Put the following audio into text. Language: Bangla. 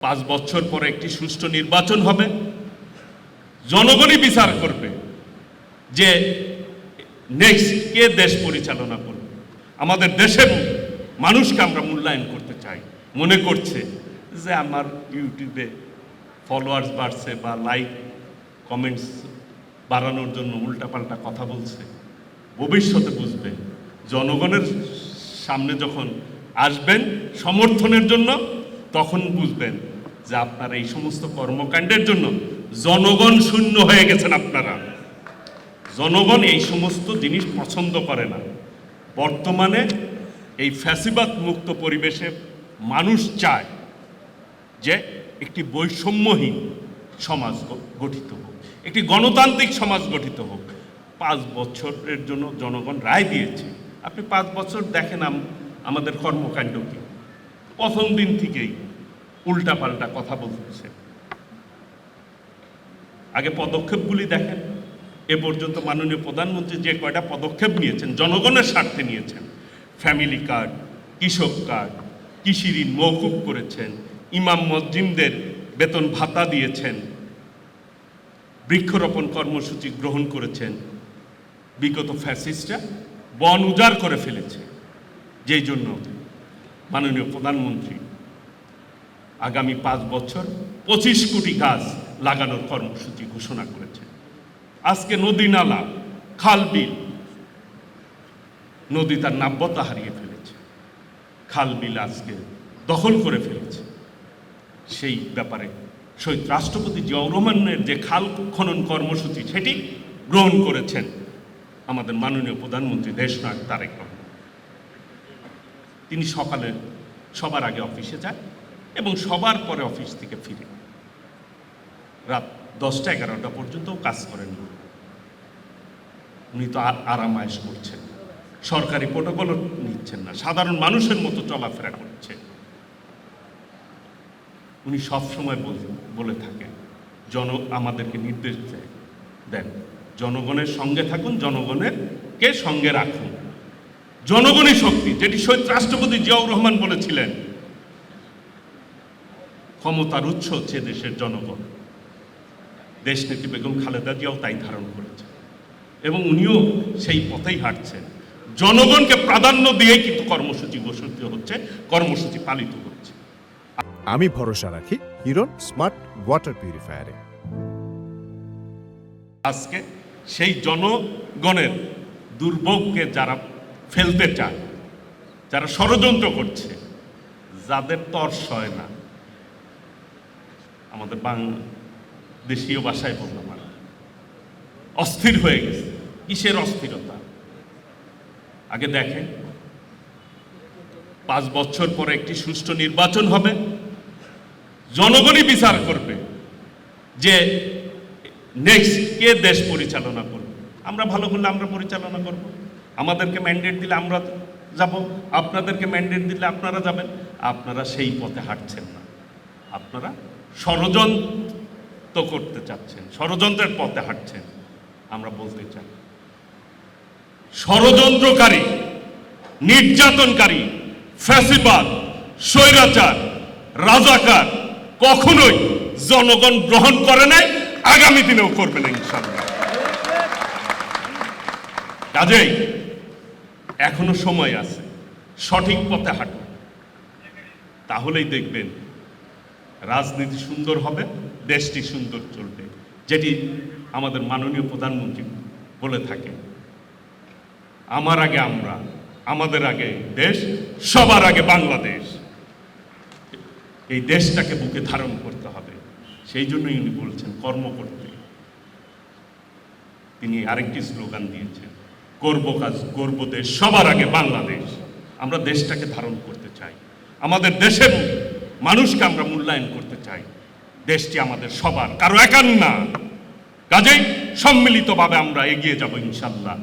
5 বছর পরে একটি সুষ্ঠু নির্বাচন হবে, জনগণই বিচার করবে যে নেক্সট কে দেশ পরিচালনা করবে। আমাদের দেশের মানুষকে আমরা মূল্যায়ন করতে চাই। মনে করছে যে আমার ইউটিউবে ফলোয়ার্স বাড়ছে বা লাইক কমেন্টস বাড়ানোর জন্য উল্টাপাল্টা কথা বলছে, ভবিষ্যতে বুঝবেন জনগণের সামনে যখন আসবেন সমর্থনের জন্য, তখন বুঝবেন যে আপনার এই সমস্ত কর্মকাণ্ডের জন্য জনগণ শূন্য হয়ে গেছেন। আপনারা জনগণ এই সমস্ত জিনিস পছন্দ করে না। বর্তমানে এই ফ্যাসিবাদ মুক্ত পরিবেশে মানুষ চায় যে একটি বৈষম্যহীন সমাজ গঠিত হোক, একটি গণতান্ত্রিক সমাজ গঠিত হোক। 5 বছরের জন্য জনগণ রায় দিয়েছে। আপনি 5 বছর দেখেন আমাদের কর্মকাণ্ড কি। প্রথম দিন থেকেই উল্টাপাল্টা কথা বলছে। আগে পদক্ষেপগুলি দেখেন। এ পর্যন্ত মাননীয় প্রধানমন্ত্রী যে কয়টা পদক্ষেপ নিয়েছেন জনগণের স্বার্থে নিয়েছেন। ফ্যামিলি কার্ড, কৃষক কার্ড, কৃষি ঋণ মওকুফ করেছেন, ইমাম মসজিদদের বেতন ভাতা দিয়েছেন, বৃক্ষরোপণ কর্মসূচি গ্রহণ করেছেন। বিগত ফ্যাসিস্টরা বন উজাড় করে ফেলেছে, যেই জন্য মাননীয় প্রধানমন্ত্রী আগামী 5 বছর 25 কোটি গাছ লাগানোর কর্মসূচি ঘোষণা করেছে। আজকে নদী নালা, খাল বিল, নদী তার নাব্যতা হারিয়ে ফেলেছে, খাল বিল আজকে দখল করে ফেলেছে। সেই ব্যাপারে শহীদ রাষ্ট্রপতি জিয়াউর রহমানের যে খাল খনন কর্মসূচি সেটি গ্রহণ করেছেন আমাদের মাননীয় প্রধানমন্ত্রী দেশনায়ক তারেক রহমান। তিনি সকালে সবার আগে অফিসে যান এবং সবার পরে অফিস থেকে ফিরে রাত 10টা-11টা পর্যন্ত কাজ করেন। উনি তো আরাম আয়েশ করছেন, সরকারি প্রোটোকলও নিচ্ছেন না, সাধারণ মানুষের মতো চলাফেরা করছে। উনি সবসময় বলে থাকেন, আমাদেরকে নির্দেশ দেন, জনগণের সঙ্গে থাকুন, জনগণেরকে সঙ্গে রাখুন। জনগণই শক্তি, যেটি শহীদ রাষ্ট্রপতি জিয়াউর রহমান বলেছিলেন। ক্ষমতার উৎস হচ্ছে দেশের জনগণ। দেশনেত্রী বেগম খালেদা জিয়াও তাই ধারণ করেছেন এবং উনিও সেই পথেই হাঁটছেন। জনগণকে প্রাধান্য দিয়েই কিন্তু কর্মসূচি ঘোষিত হচ্ছে, কর্মসূচি পালিত হচ্ছে। আমি ভরসা রাখি হিরন স্মার্ট ওয়াটার পিউরিফায়ারে। আজকে সেই জনগণের দুর্ভোগকে যারা ফেলতে চায়, যারা ষড়যন্ত্র করছে, যাদের তর সয় না, আমাদের দেশীয় ভাষায় বললাম, অস্থির হয়ে গেছে। কিসের অস্থিরতা? আগে দেখেন, 5 বছর পরে একটি সুষ্ঠু নির্বাচন হবে, জনগণই বিচার করবে যে নেক্সট কে দেশ পরিচালনা করবে। আমরা ভালো করলে আমরা পরিচালনা করব, আমাদেরকে ম্যান্ডেট দিলে আমরা যাব, আপনাদেরকে ম্যান্ডেট দিলে আপনারা যাবেন। আপনারা সেই পথে হাঁটছেন না, আপনারা ষড়যন্ত্র করতে চাচ্ছেন, ষড়যন্ত্রের পথে হাঁটছেন। আমরা বলতে চাই, ষড়যন্ত্রকারী, নির্যাতনকারী, ফ্যাসিবাদ, স্বৈরাচার, রাজাকার কখনোই জনগণ গ্রহণ করে নাই, আগামী দিনেও করবে না ইনশাআল্লাহ। কাজেই এখনো সময় আছে, সঠিক পথে হাঁটুন, তাহলেই দেখবেন রাজনীতি সুন্দর হবে, দেশটি সুন্দর চলবে। যেটি আমাদের মাননীয় প্রধানমন্ত্রী বলে থাকেন, আমার আগে আমরা, আমাদের আগে দেশ, সবার আগে বাংলাদেশ। এই দেশটাকে বুকে ধারণ করতে হবে। সেই জন্যই উনি বলছেন কর্ম করতে। তিনি আরেকটি স্লোগান দিয়েছেন, করব কাজ, করব দেশ, সবার আগে বাংলাদেশ। আমরা দেশটাকে ধারণ করতে চাই, আমাদের দেশের মানুষকে আমরা মূল্যায়ন করতে চাই। দেশটি আমাদের সবার, কারো একার না। কাজেই সম্মিলিতভাবে আমরা এগিয়ে যাব ইনশাআল্লাহ।